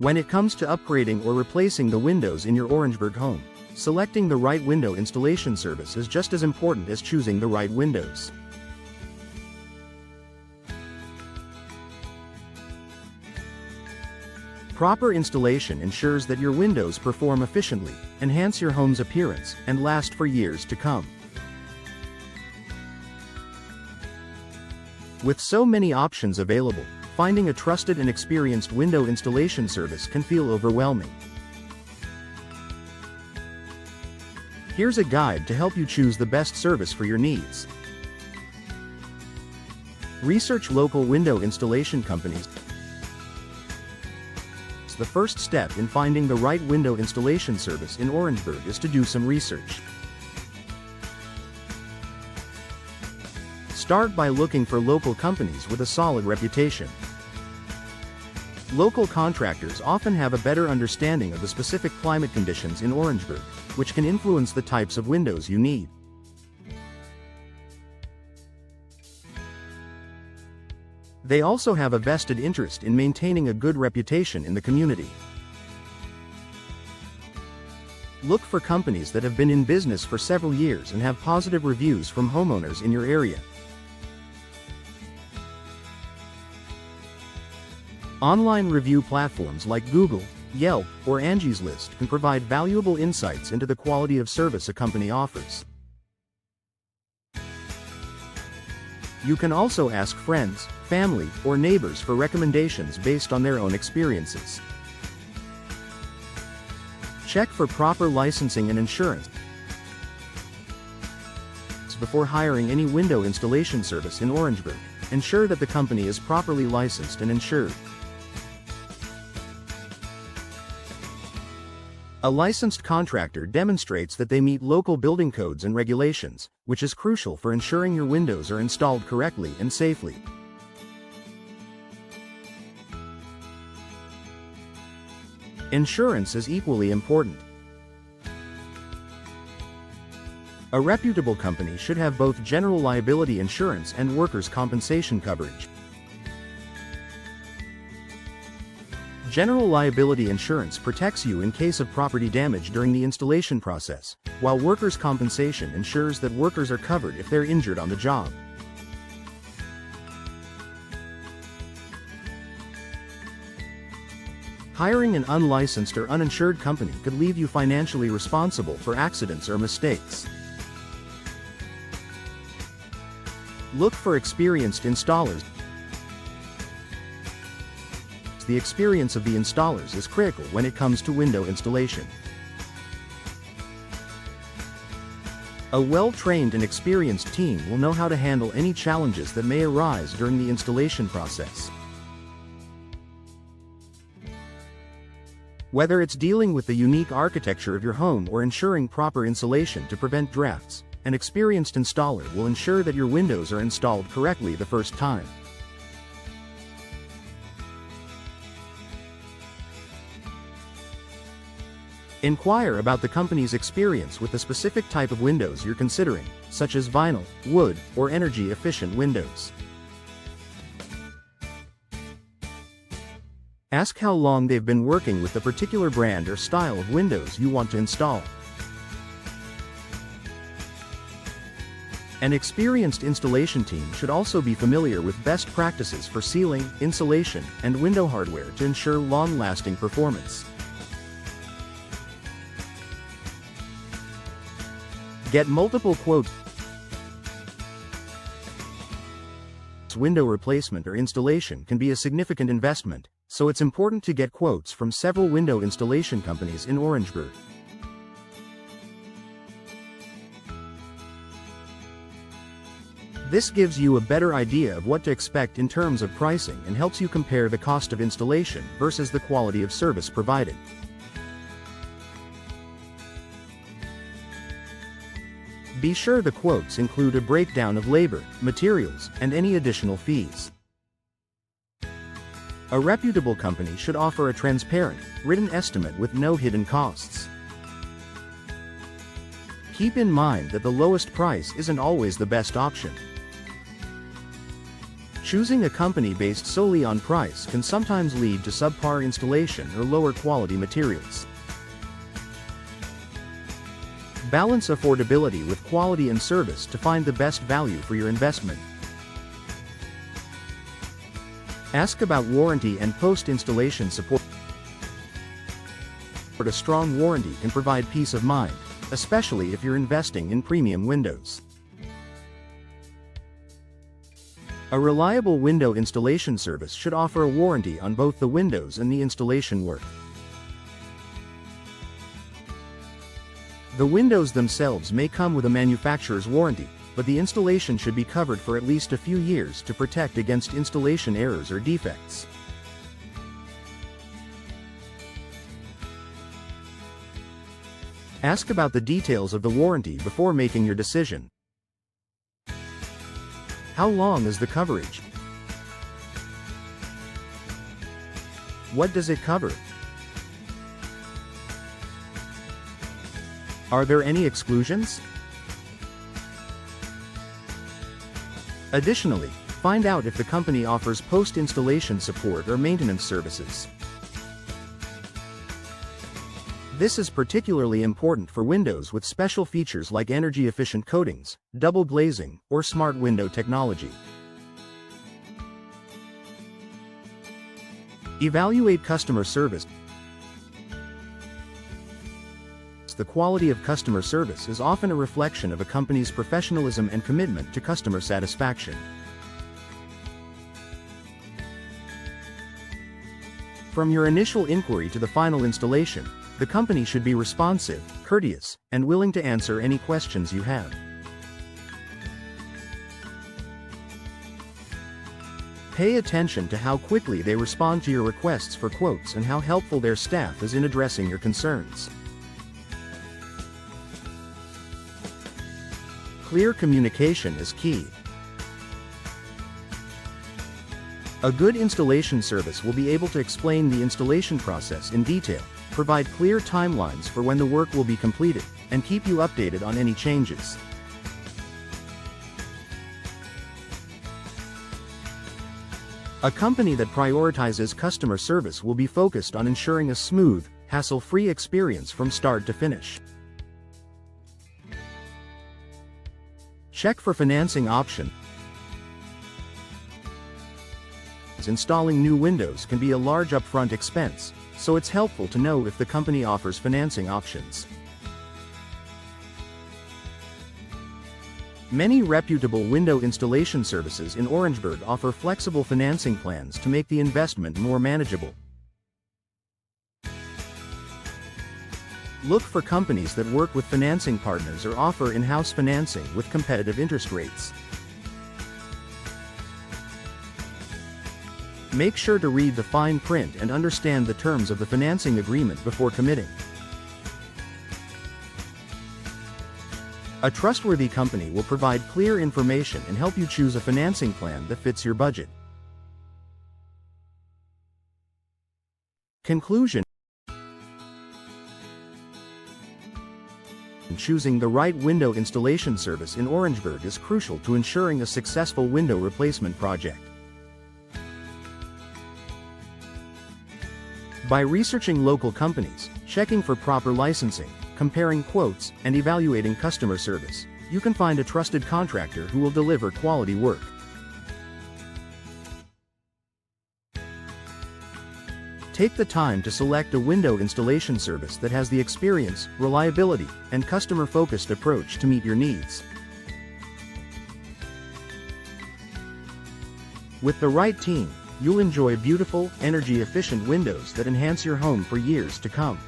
When it comes to upgrading or replacing the windows in your Orangeburg home, selecting the right window installation service is just as important as choosing the right windows. Proper installation ensures that your windows perform efficiently, enhance your home's appearance, and last for years to come. With so many options available, finding a trusted and experienced window installation service can feel overwhelming. Here's a guide to help you choose the best service for your needs. Research local window installation companies. The first step in finding the right window installation service in Orangeburg is to do some research. Start by looking for local companies with a solid reputation. Local contractors often have a better understanding of the specific climate conditions in Orangeburg, which can influence the types of windows you need. They also have a vested interest in maintaining a good reputation in the community. Look for companies that have been in business for several years and have positive reviews from homeowners in your area. Online review platforms like Google, Yelp, or Angie's List can provide valuable insights into the quality of service a company offers. You can also ask friends, family, or neighbors for recommendations based on their own experiences. Check for proper licensing and insurance before hiring any window installation service in Orangeburg. Ensure that the company is properly licensed and insured. A licensed contractor demonstrates that they meet local building codes and regulations, which is crucial for ensuring your windows are installed correctly and safely. Insurance is equally important. A reputable company should have both general liability insurance and workers' compensation coverage. General liability insurance protects you in case of property damage during the installation process, while workers' compensation ensures that workers are covered if they're injured on the job. Hiring an unlicensed or uninsured company could leave you financially responsible for accidents or mistakes. Look for experienced installers. The experience of the installers is critical when it comes to window installation. A well-trained and experienced team will know how to handle any challenges that may arise during the installation process. Whether it's dealing with the unique architecture of your home or ensuring proper insulation to prevent drafts, an experienced installer will ensure that your windows are installed correctly the first time. Inquire about the company's experience with the specific type of windows you're considering, such as vinyl, wood, or energy-efficient windows. Ask how long they've been working with the particular brand or style of windows you want to install. An experienced installation team should also be familiar with best practices for sealing, insulation, and window hardware to ensure long-lasting performance. Get multiple quotes. Window replacement or installation can be a significant investment, so it's important to get quotes from several window installation companies in Orangeburg. This gives you a better idea of what to expect in terms of pricing and helps you compare the cost of installation versus the quality of service provided. Be sure the quotes include a breakdown of labor, materials, and any additional fees. A reputable company should offer a transparent, written estimate with no hidden costs. Keep in mind that the lowest price isn't always the best option. Choosing a company based solely on price can sometimes lead to subpar installation or lower quality materials. Balance affordability with quality and service to find the best value for your investment. Ask about warranty and post-installation support. A strong warranty can provide peace of mind, especially if you're investing in premium windows. A reliable window installation service should offer a warranty on both the windows and the installation work. The windows themselves may come with a manufacturer's warranty, but the installation should be covered for at least a few years to protect against installation errors or defects. Ask about the details of the warranty before making your decision. How long is the coverage? What does it cover? Are there any exclusions? Additionally, find out if the company offers post-installation support or maintenance services. This is particularly important for windows with special features like energy-efficient coatings, double glazing, or smart window technology. Evaluate customer service. The quality of customer service is often a reflection of a company's professionalism and commitment to customer satisfaction. From your initial inquiry to the final installation, the company should be responsive, courteous, and willing to answer any questions you have. Pay attention to how quickly they respond to your requests for quotes and how helpful their staff is in addressing your concerns. Clear communication is key. A good installation service will be able to explain the installation process in detail, provide clear timelines for when the work will be completed, and keep you updated on any changes. A company that prioritizes customer service will be focused on ensuring a smooth, hassle-free experience from start to finish. Check for financing options. Installing new windows can be a large upfront expense, so it's helpful to know if the company offers financing options. Many reputable window installation services in Orangeburg offer flexible financing plans to make the investment more manageable. Look for companies that work with financing partners or offer in-house financing with competitive interest rates. Make sure to read the fine print and understand the terms of the financing agreement before committing. A trustworthy company will provide clear information and help you choose a financing plan that fits your budget. Conclusion: choosing the right window installation service in Orangeburg is crucial to ensuring a successful window replacement project. By researching local companies, checking for proper licensing, comparing quotes, and evaluating customer service, you can find a trusted contractor who will deliver quality work. Take the time to select a window installation service that has the experience, reliability, and customer-focused approach to meet your needs. With the right team, you'll enjoy beautiful, energy-efficient windows that enhance your home for years to come.